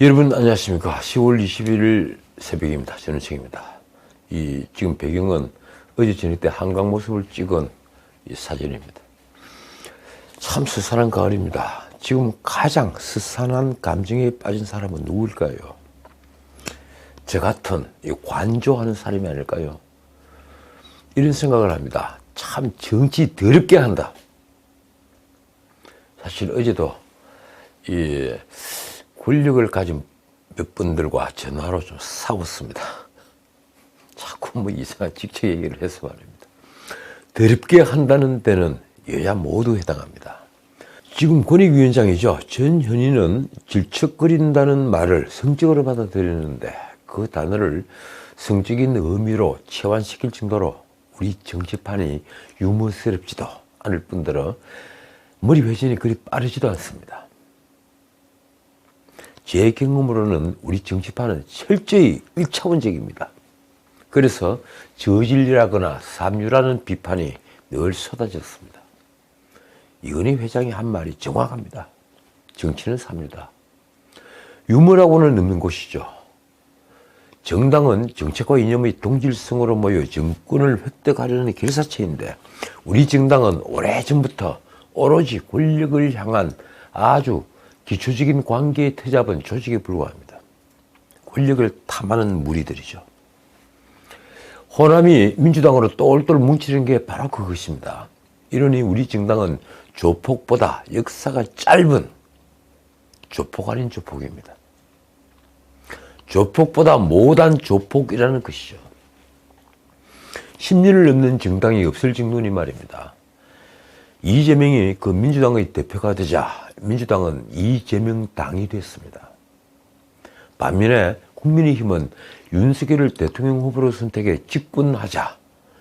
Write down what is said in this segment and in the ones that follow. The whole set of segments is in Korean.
여러분 안녕하십니까. 10월 21일 새벽입니다. 저는 책입니다. 지금 배경은 어제 저녁 때 한강 모습을 찍은 이 사진입니다. 참 스산한 가을입니다. 지금 가장 스산한 감정에 빠진 사람은 누구일까요? 저 같은 관조하는 사람이 아닐까요? 이런 생각을 합니다. 참 정치 더럽게 한다. 사실 어제도 권력을 가진 몇 분들과 전화로 좀 싸웠습니다. 자꾸 이상한 직책 얘기를 해서 말입니다. 더럽게 한다는 데는 여야 모두 해당합니다. 지금 권익위원장이죠. 전현희는 질척거린다는 말을 성적으로 받아들였는데 그 단어를 성적인 의미로 체환시킬 정도로 우리 정치판이 유머스럽지도 않을 뿐더러 머리 회전이 그리 빠르지도 않습니다. 제 경험으로는 우리 정치판은 철저히 1차원적입니다. 그래서 저질이라거나 삼류라는 비판이 늘 쏟아졌습니다. 이건희 회장이 한 말이 정확합니다. 정치는 삼류다. 유머라고는 없는 곳이죠. 정당은 정책과 이념의 동질성으로 모여 정권을 획득하려는 결사체인데 우리 정당은 오래전부터 오로지 권력을 향한 아주 기초적인 관계에 터잡은 조직에 불과합니다. 권력을 탐하는 무리들이죠. 호남이 민주당으로 똘똘 뭉치는 게 바로 그것입니다. 이러니 우리 정당은 조폭보다 역사가 짧은 조폭 아닌 조폭입니다. 조폭보다 못한 조폭이라는 것이죠. 10년을 넘는 정당이 없을 정도니 말입니다. 이재명이 그 민주당의 대표가 되자 민주당은 이재명 당이 됐습니다. 반면에 국민의힘은 윤석열을 대통령 후보로 선택해 집권하자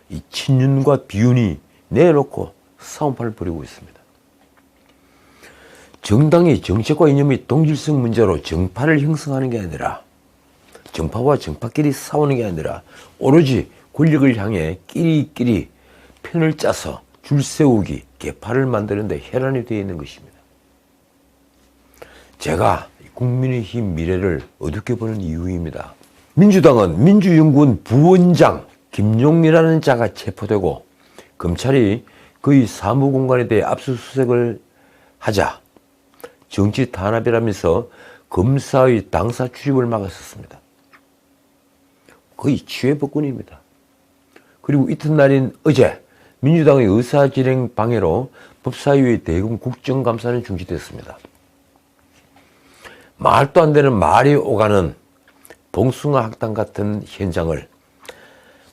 이 친윤과 비윤이 내놓고 싸움판을 벌이고 있습니다. 정당이 정책과 이념의 동질성 문제로 정파를 형성하는 게 아니라 정파와 정파끼리 싸우는 게 아니라 오로지 권력을 향해 끼리끼리 편을 짜서 줄 세우기, 개파를 만드는 데 혈안이 되어 있는 것입니다. 제가 국민의힘 미래를 어둡게 보는 이유입니다. 민주당은 민주연구원 부원장 김용이라는 자가 체포되고 검찰이 그의 사무공간에 대해 압수수색을 하자 정치 탄압이라면서 검사의 당사 출입을 막았었습니다. 거의 치외법권입니다. 그리고 이튿날인 어제 민주당의 의사진행 방해로 법사위의 대검 국정감사는 중지됐습니다. 말도 안 되는 말이 오가는 봉숭아 학당 같은 현장을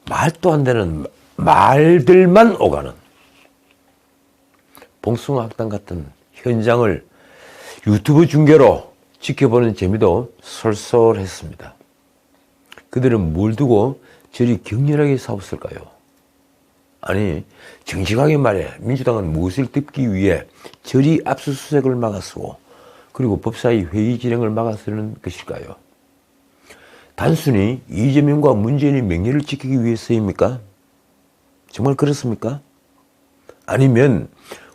말도 안 되는 말들만 오가는 봉숭아 학당 같은 현장을 유튜브 중계로 지켜보는 재미도 솔솔했습니다. 그들은 뭘 두고 저리 격렬하게 싸웠을까요? 아니 정직하게 말해 민주당은 무엇을 덮기 위해 저리 압수수색을 막았고 그리고 법사위 회의 진행을 막았는 것일까요? 단순히 이재명과 문재인의 명예를 지키기 위해서입니까? 정말 그렇습니까? 아니면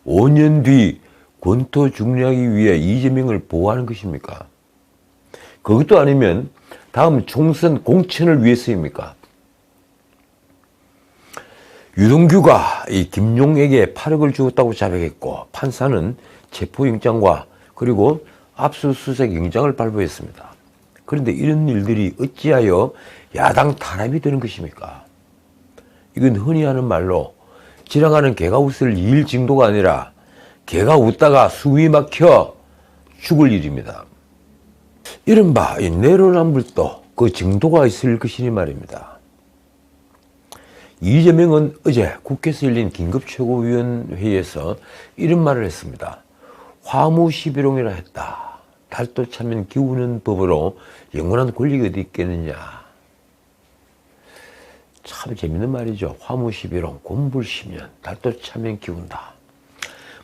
5년 뒤 권투 중리하기 위해 이재명을 보호하는 것입니까? 그것도 아니면 다음 총선 공천을 위해서입니까? 유동규가 이 김용에게 8억을 주었다고 자백했고 판사는 체포영장과 그리고 압수수색 영장을 발부했습니다. 그런데 이런 일들이 어찌하여 야당 탄압이 되는 것입니까? 이건 흔히 하는 말로 지나가는 개가 웃을 일 정도가 아니라 개가 웃다가 숨이 막혀 죽을 일입니다. 이른바 내로남불도 그 정도가 있을 것이니 말입니다. 이재명은 어제 국회에서 열린 긴급최고위원회의에서 이런 말을 했습니다. 화무시비롱이라 했다. 달도 차면 기우는 법으로 영원한 권력이 어디 있겠느냐. 참 재밌는 말이죠. 화무시비롱, 곤불시면 달도 차면 기운다.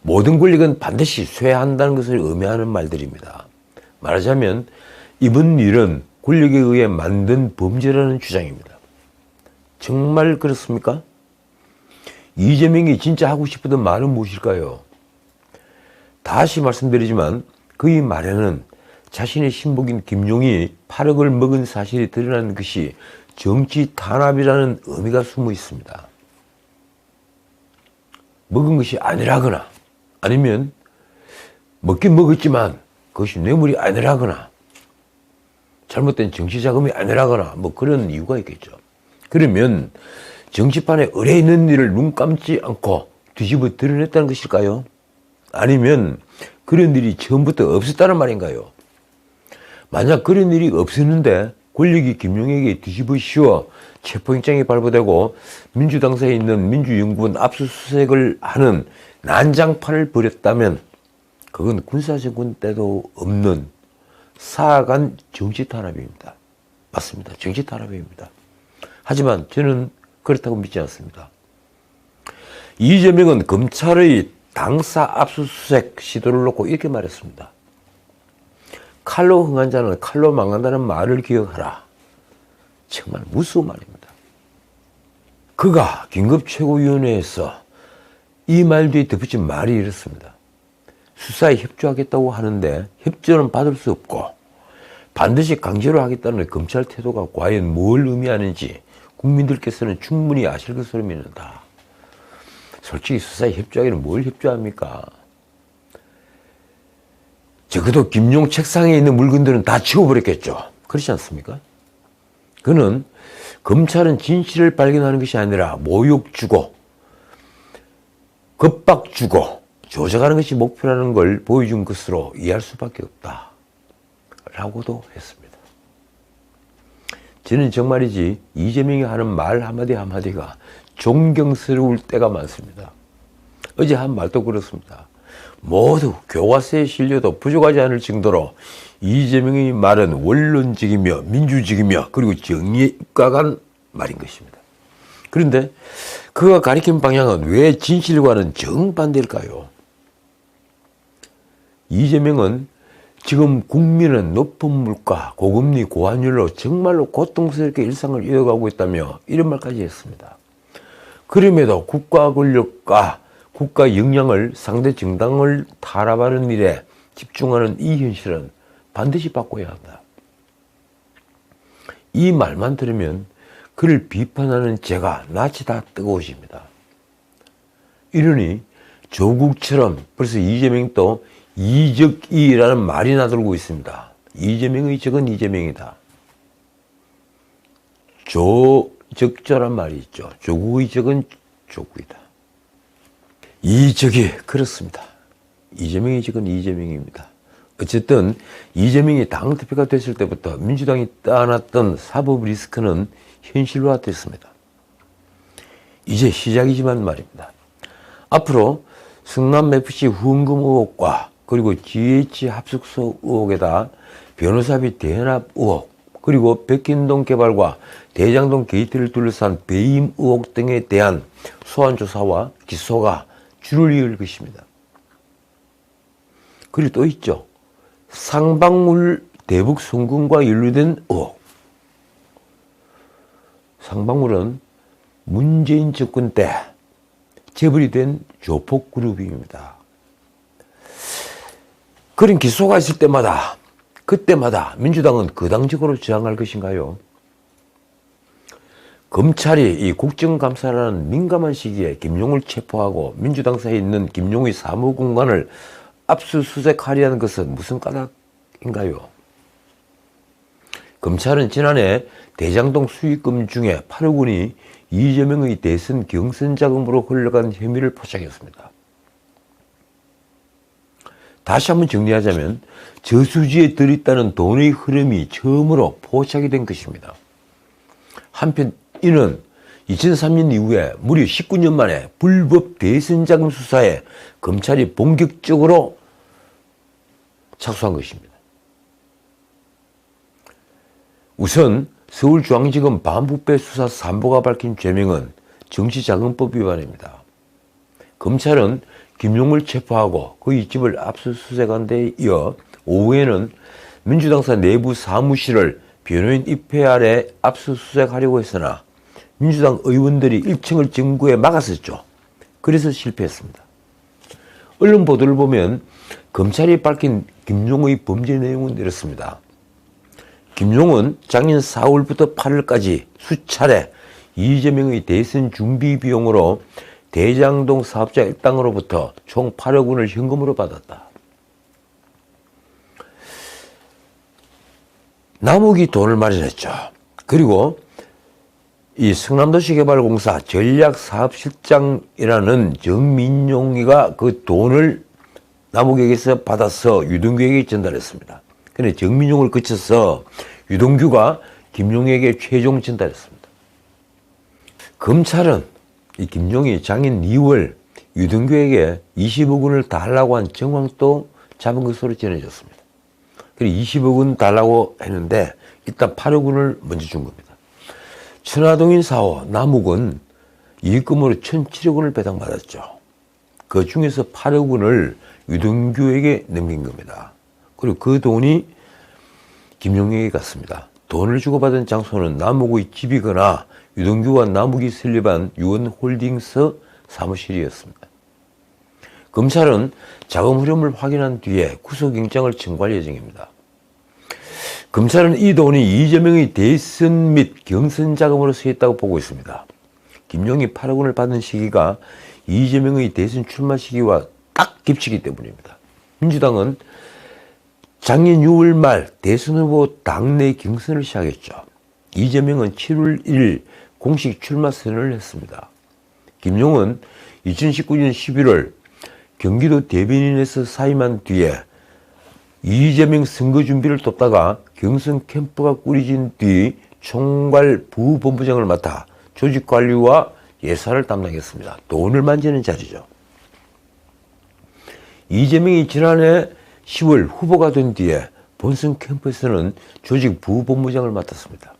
모든 권력은 반드시 쇠한다는 것을 의미하는 말들입니다. 말하자면 이번 일은 권력에 의해 만든 범죄라는 주장입니다. 정말 그렇습니까? 이재명이 진짜 하고 싶었던 말은 무엇일까요? 다시 말씀드리지만 그의 말에는 자신의 신복인 김용이 8억을 먹은 사실이 드러나는 것이 정치 탄압이라는 의미가 숨어 있습니다. 먹은 것이 아니라거나 아니면 먹긴 먹었지만 그것이 뇌물이 아니라거나 잘못된 정치자금이 아니라거나 뭐 그런 이유가 있겠죠. 그러면 정치판에 의뢰 있는 일을 눈 감지 않고 뒤집어 드러냈다는 것일까요? 아니면 그런 일이 처음부터 없었다는 말인가요? 만약 그런 일이 없었는데 권력이 김용에게 뒤집어 씌워 체포영장이 발부되고 민주당사에 있는 민주연구원 압수수색을 하는 난장판을 벌였다면 그건 군사정권 때도 없는 사악한 정치탄압입니다. 맞습니다. 정치탄압입니다. 하지만 저는 그렇다고 믿지 않습니다. 이재명은 검찰의 당사 압수수색 시도를 놓고 이렇게 말했습니다. 칼로 흥한 자는 칼로 망한다는 말을 기억하라. 정말 무서운 말입니다. 그가 긴급최고위원회에서 이 말 뒤에 덧붙인 말이 이렇습니다. 수사에 협조하겠다고 하는데 협조는 받을 수 없고 반드시 강제로 하겠다는 검찰 태도가 과연 뭘 의미하는지 국민들께서는 충분히 아실 것으로 믿는다. 솔직히 수사에 협조하기는 뭘 협조합니까? 적어도 김용 책상에 있는 물건들은 다 치워버렸겠죠. 그렇지 않습니까? 그는 검찰은 진실을 발견하는 것이 아니라 모욕 주고 겁박 주고 조작하는 것이 목표라는 걸 보여준 것으로 이해할 수밖에 없다. 라고도 했습니다. 저는 정말이지 이재명이 하는 말 한마디 한마디가 존경스러울 때가 많습니다. 어제 한 말도 그렇습니다. 모두 교과서에 실려도 부족하지 않을 정도로 이재명의 말은 원론적이며 민주적이며 그리고 정의에 입각한 말인 것입니다. 그런데 그가 가리킨 방향은 왜 진실과는 정반대일까요? 이재명은 지금 국민은 높은 물가, 고금리, 고환율로 정말로 고통스럽게 일상을 이어가고 있다며 이런 말까지 했습니다. 그럼에도 국가 권력과 국가 역량을 상대 정당을 탄압하는 일에 집중하는 이 현실은 반드시 바꿔야 한다. 이 말만 들으면 그를 비판하는 제가 낯이 다 뜨거워집니다. 이러니 조국처럼 벌써 이재명도 이적이라는 말이 나돌고 있습니다. 이재명의 적은 이재명이다. 조적자란 말이 있죠. 조국의 적은 조국이다. 이적이 그렇습니다. 이재명의 적은 이재명입니다. 어쨌든 이재명이 당대표가 됐을 때부터 민주당이 떠안았던 사법 리스크는 현실화됐습니다. 이제 시작이지만 말입니다. 앞으로 성남FC 후원금 의혹과 그리고 GH 합숙소 의혹에다 변호사비 대납 의혹 그리고 백현동 개발과 대장동 게이트를 둘러싼 배임 의혹 등에 대한 소환조사와 기소가 줄을 이을 것입니다. 그리고 또 있죠. 상방울 대북 송금과 연루된 의혹. 상방울은 문재인 정권 때 재벌이 된 조폭그룹입니다. 그런 기소가 있을 때마다 그때마다 민주당은 거당적으로 저항할 것인가요? 검찰이 이 국정감사라는 민감한 시기에 김용을 체포하고 민주당사에 있는 김용의 사무공간을 압수수색하려는 것은 무슨 까닭인가요? 검찰은 지난해 대장동 수익금 중에 8억 원이 이재명의 대선 경선 자금으로 흘러간 혐의를 포착했습니다. 다시 한번 정리하자면 저수지에 들어있다는 돈의 흐름이 처음으로 포착이 된 것입니다. 한편 이는 2003년 이후에 무려 19년 만에 불법 대선 자금 수사에 검찰이 본격적으로 착수한 것입니다. 우선 서울중앙지검 반부패 수사 3부가 밝힌 죄명은 정치자금법 위반입니다. 검찰은 김용을 체포하고 그의 집을 압수수색한 데 이어 오후에는 민주당사 내부 사무실을 변호인 입회 아래 압수수색하려고 했으나 민주당 의원들이 1층을 점거해 막았었죠. 그래서 실패했습니다. 언론 보도를 보면 검찰이 밝힌 김용의 범죄 내용은 이렇습니다. 김용은 작년 4월부터 8월까지 수차례 이재명의 대선 준비 비용으로 대장동 사업자 일당으로부터 총 8억 원을 현금으로 받았다. 남욱이 돈을 마련했죠. 그리고 이 성남도시개발공사 전략사업실장이라는 정민용이가 그 돈을 남욱에게서 받아서 유동규에게 전달했습니다. 그런데 정민용을 거쳐서 유동규가 김용에게 최종 전달했습니다. 검찰은 이 김용이 작년 2월 유동규에게 20억 원을 달라고 한 정황도 잡은 것으로 전해졌습니다. 그리고 20억 원 달라고 했는데 일단 8억 원을 먼저 준 겁니다. 천화동인 사호 남욱은 이익금으로 1,007억 원을 배당받았죠. 그 중에서 8억 원을 유동규에게 넘긴 겁니다. 그리고 그 돈이 김용에게 갔습니다. 돈을 주고받은 장소는 남욱의 집이거나 유동규와 남욱이 설립한 유원홀딩스 사무실이었습니다. 검찰은 자금 흐름을 확인한 뒤에 구속영장을 청구할 예정입니다. 검찰은 이 돈이 이재명의 대선 및 경선 자금으로 쓰였다고 보고 있습니다. 김용이 8억 원을 받은 시기가 이재명의 대선 출마 시기와 딱 겹치기 때문입니다. 민주당은 작년 6월 말 대선 후보 당내 경선을 시작했죠. 이재명은 7월 1일 공식 출마 선언을 했습니다. 김용은 2019년 11월 경기도 대변인에서 사임한 뒤에 이재명 선거 준비를 돕다가 경선 캠프가 꾸려진 뒤 총괄 부본부장을 맡아 조직관리와 예산을 담당했습니다. 돈을 만지는 자리죠. 이재명이 지난해 10월 후보가 된 뒤에 본선 캠프에서는 조직 부본부장을 맡았습니다.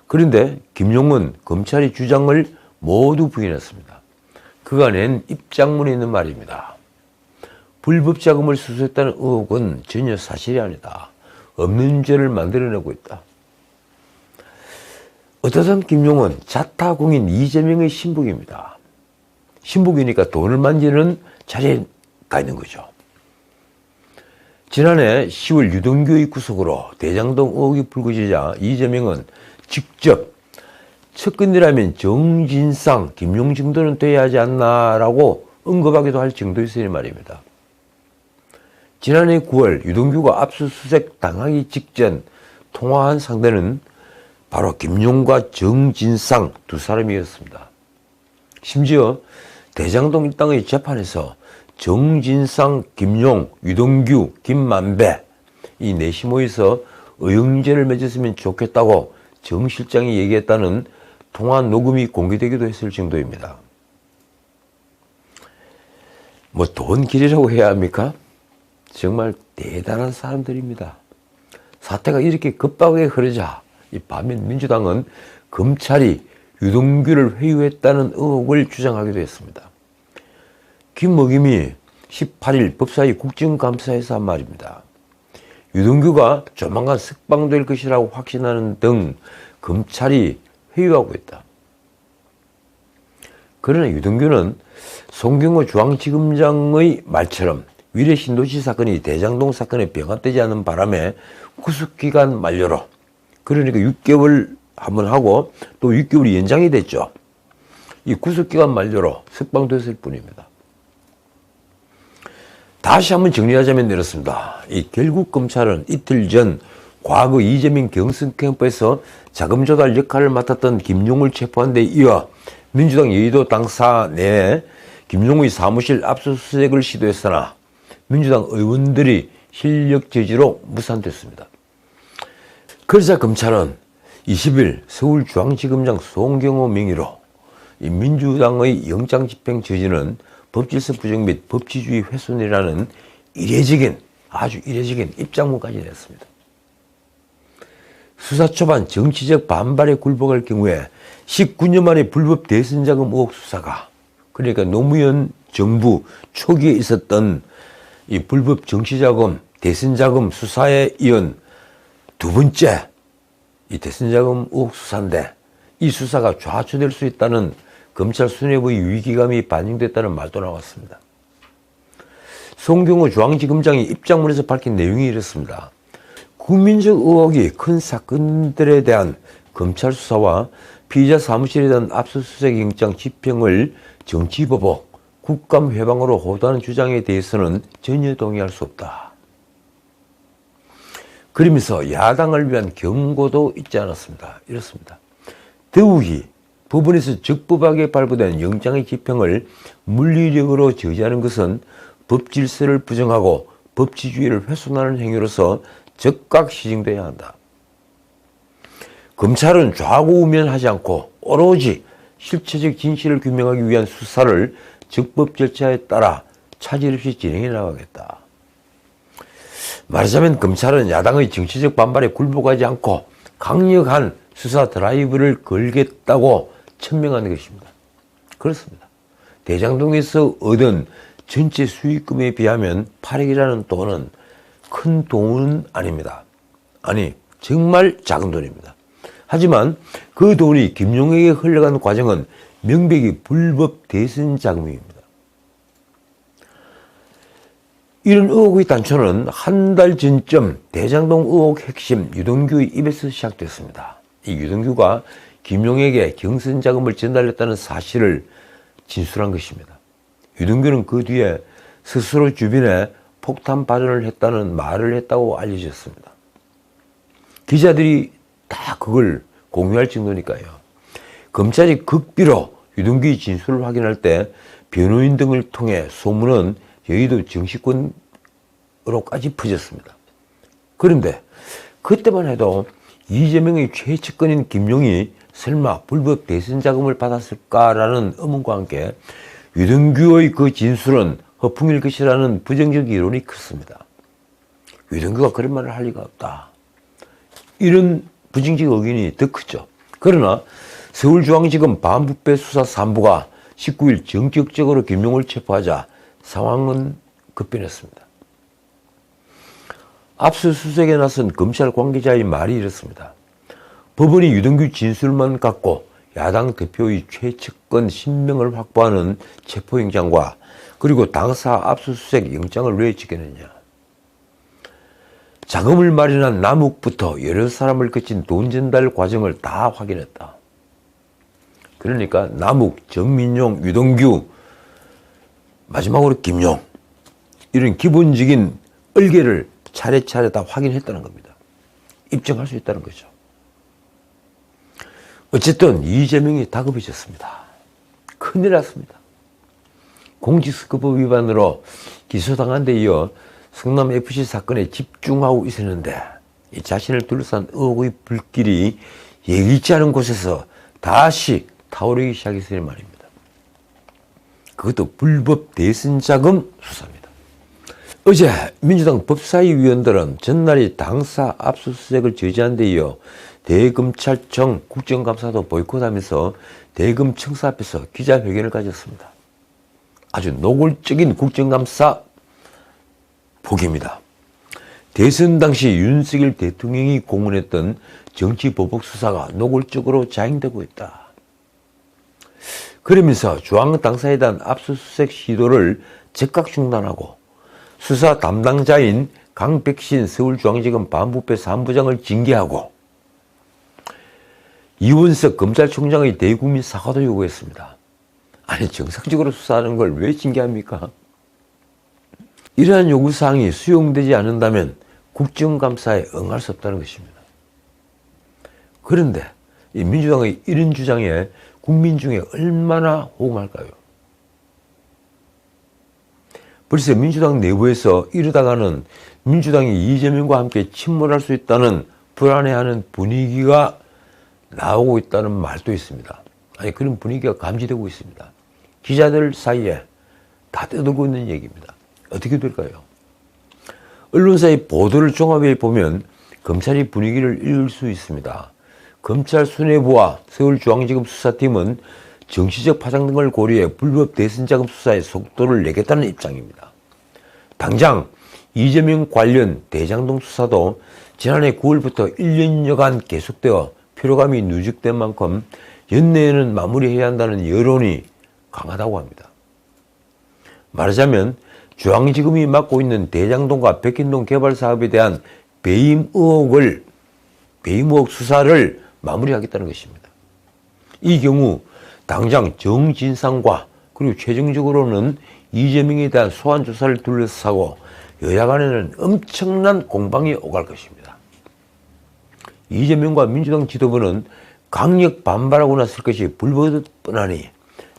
그런데 김용은 검찰의 주장을 모두 부인했습니다. 그가 낸 입장문에 있는 말입니다. 불법 자금을 수수했다는 의혹은 전혀 사실이 아니다. 없는 죄를 만들어내고 있다. 어떠한 김용은 자타공인 이재명의 신복입니다. 신복이니까 돈을 만지는 자리에 가 있는 거죠. 지난해 10월 유동규의 구속으로 대장동 의혹이 불거지자 이재명은 직접 측근이라면 정진상, 김용 정도는 돼야 하지 않나라고 언급하기도 할 정도였으니 말입니다. 지난해 9월 유동규가 압수수색 당하기 직전 통화한 상대는 바로 김용과 정진상 두 사람이었습니다. 심지어 대장동 일당의 재판에서 정진상, 김용, 유동규, 김만배 이 넷이 모여서 의형제를 맺었으면 좋겠다고 정 실장이 얘기했다는 통화 녹음이 공개되기도 했을 정도입니다. 뭐 돈 길이라고 해야 합니까? 정말 대단한 사람들입니다. 사태가 이렇게 급박하게 흐르자 이 반면 민주당은 검찰이 유동규를 회유했다는 의혹을 주장하기도 했습니다. 김먹임이 18일 법사위 국정감사에서 한 말입니다. 유동규가 조만간 석방될 것이라고 확신하는 등 검찰이 회유하고 있다. 그러나 유동규는 송경호 중앙지검장의 말처럼 위례신도시 사건이 대장동 사건에 병합되지 않은 바람에 구속기간 만료로 그러니까 6개월 한번 하고 또 6개월이 연장이 됐죠. 이 구속기간 만료로 석방됐을 뿐입니다. 다시 한번 정리하자면 이렇습니다. 결국 검찰은 이틀 전 과거 이재명 경선 캠프에서 자금 조달 역할을 맡았던 김용을 체포한 데 이어 민주당 여의도 당사 내에 김용의 사무실 압수수색을 시도했으나 민주당 의원들이 실력 저지로 무산됐습니다. 그러자 검찰은 20일 서울중앙지검장 송경호 명의로 이 민주당의 영장집행 저지는 법질서 부정 및 법치주의 훼손이라는 아주 이례적인 입장문까지 냈습니다. 수사 초반 정치적 반발에 굴복할 경우에 19년 만에 불법 대선자금 의혹 수사가 그러니까 노무현 정부 초기에 있었던 이 불법 정치자금, 대선자금 수사에 이은 두 번째 이 대선자금 의혹 수사인데 이 수사가 좌초될 수 있다는 검찰 수뇌부의 위기감이 반영됐다는 말도 나왔습니다. 송경호 중앙지검장이 입장문에서 밝힌 내용이 이렇습니다. 국민적 의혹이 큰 사건들에 대한 검찰 수사와 피의자 사무실에 대한 압수수색 영장 집행을 정치보복, 국감회방으로 호도하는 주장에 대해서는 전혀 동의할 수 없다. 그러면서 야당을 위한 경고도 잊지 않았습니다. 이렇습니다. 더욱이 법원에서 적법하게 발부된 영장의 집행을 물리력으로 저지하는 것은 법질서를 부정하고 법치주의를 훼손하는 행위로서 즉각 시정돼야 한다. 검찰은 좌고우면하지 않고 오로지 실체적 진실을 규명하기 위한 수사를 적법 절차에 따라 차질 없이 진행해 나가겠다. 말하자면 검찰은 야당의 정치적 반발에 굴복하지 않고 강력한 수사 드라이브를 걸겠다고 천명하는 것입니다. 그렇습니다. 대장동에서 얻은 전체 수익금에 비하면 8억이라는 돈은 큰 돈은 아닙니다. 아니, 정말 작은 돈입니다. 하지만 그 돈이 김용에게 흘러간 과정은 명백히 불법 대선 자금입니다. 이런 의혹의 단초는 한 달 전쯤 대장동 의혹 핵심 유동규의 입에서 시작됐습니다. 이 유동규가 김용에게 경선 자금을 전달했다는 사실을 진술한 것입니다. 유동규는 그 뒤에 스스로 주변에 폭탄 발언을 했다는 말을 했다고 알려졌습니다. 기자들이 다 그걸 공유할 정도니까요. 검찰이 극비로 유동규의 진술을 확인할 때 변호인 등을 통해 소문은 여의도 정치권으로까지 퍼졌습니다. 그런데 그때만 해도 이재명의 최측근인 김용이 설마 불법 대선 자금을 받았을까라는 의문과 함께 유동규의 그 진술은 허풍일 것이라는 부정적 이론이 컸습니다. 유동규가 그런 말을 할 리가 없다. 이런 부정적 의견이 더 크죠. 그러나 서울중앙지검 반부패 수사 3부가 19일 전격적으로 김용을 체포하자 상황은 급변했습니다. 압수수색에 나선 검찰 관계자의 말이 이렇습니다. 법원이 유동규 진술만 갖고 야당 대표의 최측근 신명을 확보하는 체포영장과 그리고 당사 압수수색 영장을 왜 지켰느냐. 자금을 마련한 남욱부터 여러 사람을 거친 돈 전달 과정을 다 확인했다. 그러니까 남욱, 정민용, 유동규, 마지막으로 김용, 이런 기본적인 얼개를 차례차례 다 확인했다는 겁니다. 입증할 수 있다는 거죠. 어쨌든 이재명이 다급해졌습니다. 큰일 났습니다. 공직선거법 위반으로 기소당한 데 이어 성남FC 사건에 집중하고 있었는데 이 자신을 둘러싼 의혹의 불길이 예기치 않은 곳에서 다시 타오르기 시작했으니 말입니다. 그것도 불법 대선 자금 수사입니다. 어제 민주당 법사위 위원들은 전날이 당사 압수수색을 저지한 데 이어 대검찰청 국정감사도 보이콧하면서 대검청사 앞에서 기자회견을 가졌습니다. 아주 노골적인 국정감사 보기입니다. 대선 당시 윤석열 대통령이 공언했던 정치보복 수사가 노골적으로 자행되고 있다. 그러면서 중앙당사에 대한 압수수색 시도를 즉각 중단하고 수사 담당자인 강백신 서울중앙지검 반부패 3부장을 징계하고 이원석 검찰총장의 대국민 사과도 요구했습니다. 아니, 정상적으로 수사하는 걸 왜 징계합니까? 이러한 요구사항이 수용되지 않는다면 국정감사에 응할 수 없다는 것입니다. 그런데 이 민주당의 이런 주장에 국민 중에 얼마나 호응할까요? 벌써 민주당 내부에서 이러다가는 민주당이 이재명과 함께 침몰할 수 있다는 불안해하는 분위기가 나오고 있다는 말도 있습니다. 아니, 그런 분위기가 감지되고 있습니다. 기자들 사이에 다 떠들고 있는 얘기입니다. 어떻게 될까요? 언론사의 보도를 종합해 보면 검찰이 분위기를 읽을 수 있습니다. 검찰 수뇌부와 서울중앙지검 수사팀은 정치적 파장 등을 고려해 불법 대선자금 수사에 속도를 내겠다는 입장입니다. 당장 이재명 관련 대장동 수사도 지난해 9월부터 1년여간 계속되어 피로감이 누적된 만큼 연내에는 마무리해야 한다는 여론이 강하다고 합니다. 말하자면 중앙지검이 맡고 있는 대장동과 백현동 개발 사업에 대한 배임 의혹 수사를 마무리하겠다는 것입니다. 이 경우 당장 정진상과 그리고 최종적으로는 이재명에 대한 소환 조사를 둘러싸고 여야 간에는 엄청난 공방이 오갈 것입니다. 이재명과 민주당 지도부는 강력 반발하고 났을 것이 불보듯 뻔하니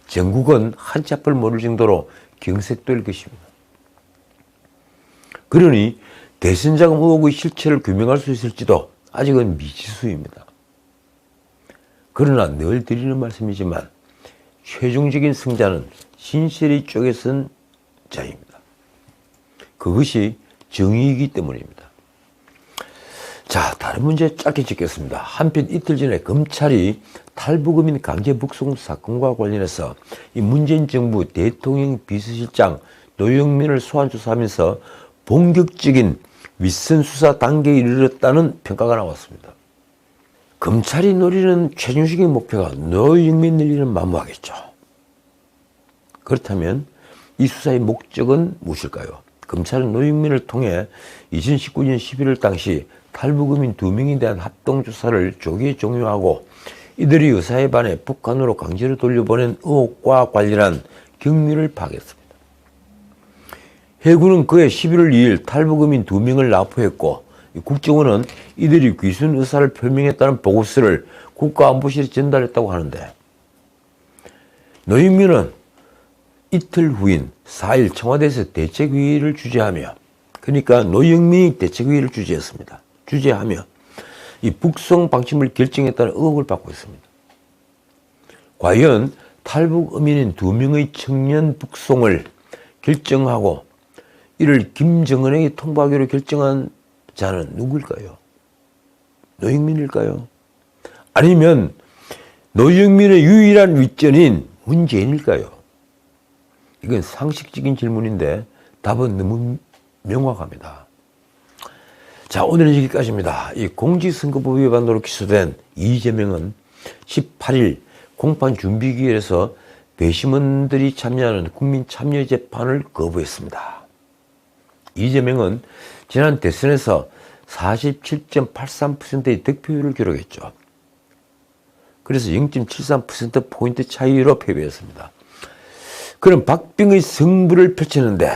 전국은 한치 앞을 모를 정도로 경색될 것입니다. 그러니 대선자금 의혹의 실체를 규명할 수 있을지도 아직은 미지수입니다. 그러나 늘 드리는 말씀이지만 최종적인 승자는 신실이 쪽에 선 자입니다. 그것이 정의이기 때문입니다. 자, 다른 문제 짧게 짚겠습니다. 한편 이틀 전에 검찰이 탈북어민 강제 북송 사건과 관련해서 이 문재인 정부 대통령 비서실장 노영민을 소환 조사하면서 본격적인 윗선 수사 단계에 이르렀다는 평가가 나왔습니다. 검찰이 노리는 최종적인 목표가 노영민을 이는 만무하겠죠. 그렇다면 이 수사의 목적은 무엇일까요? 검찰은 노영민을 통해 2019년 11월 당시 탈북어민 2명에 대한 합동조사를 조기에 종료하고 이들이 의사에 반해 북한으로 강제로 돌려보낸 의혹과 관련한 경위를 파악했습니다. 해군은 그해 11월 2일 탈북어민 2명을 납포했고 국정원은 이들이 귀순 의사를 표명했다는 보고서를 국가안보실에 전달했다고 하는데 노영민은 이틀 후인 4일 청와대에서 대책회의를 주재하며 그러니까 노영민이 대책회의를 주재하며 이 북송 방침을 결정했다는 의혹을 받고 있습니다. 과연 탈북 어민인 2명의 청년 북송을 결정하고 이를 김정은에게 통보하기로 결정한 자는 누구일까요? 노영민일까요? 아니면 노영민의 유일한 윗전인 문재인일까요? 이건 상식적인 질문인데 답은 너무 명확합니다. 자, 오늘은 여기까지입니다. 이 공직선거법 위반으로 기소된 이재명은 18일 공판 준비기일에서 배심원들이 참여하는 국민참여재판을 거부했습니다. 이재명은 지난 대선에서 47.83%의 득표율을 기록했죠. 그래서 0.73%포인트 차이로 패배했습니다. 그는 박빙의 승부를 펼치는데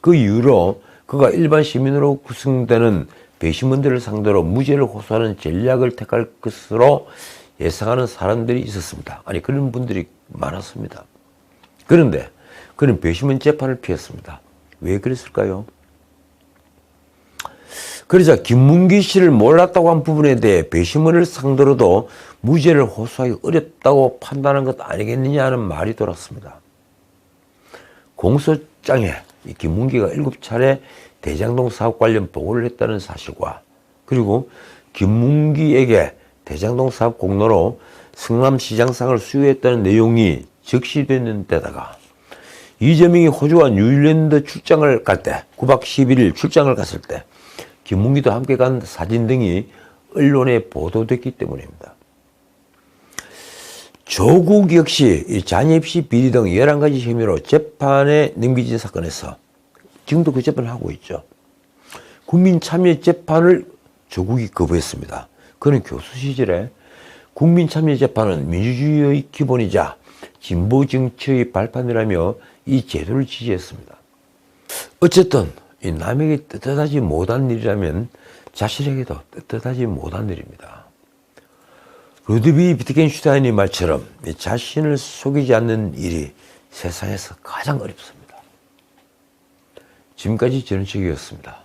그 이후로 그가 일반 시민으로 구성되는 배심원들을 상대로 무죄를 호소하는 전략을 택할 것으로 예상하는 사람들이 있었습니다. 아니, 그런 분들이 많았습니다. 그런데 그는 배심원 재판을 피했습니다. 왜 그랬을까요? 그러자 김문기 씨를 몰랐다고 한 부분에 대해 배심원을 상대로도 무죄를 호소하기 어렵다고 판단한 것 아니겠느냐 하는 말이 돌았습니다. 공소장에 김문기가 7차례 대장동 사업 관련 보고를 했다는 사실과 그리고 김문기에게 대장동 사업 공로로 성남시장상을 수여했다는 내용이 적시되는 데다가 이재명이 호주와 뉴질랜드 출장을 갈 때 9박 11일 출장을 갔을 때 김문기도 함께 간 사진 등이 언론에 보도됐기 때문입니다. 조국 역시 이 잔입시 비리 등 11가지 혐의로 재판에 넘겨진 사건에서 지금도 그 재판을 하고 있죠. 국민참여재판을 조국이 거부했습니다. 그는 교수 시절에 국민참여재판은 민주주의의 기본이자 진보정치의 발판이라며 이 제도를 지지했습니다. 어쨌든 이 남에게 떳떳하지 못한 일이라면 자신에게도 떳떳하지 못한 일입니다. 루드비 비트겐슈타인의 말처럼 자신을 속이지 않는 일이 세상에서 가장 어렵습니다. 지금까지 전은책이었습니다.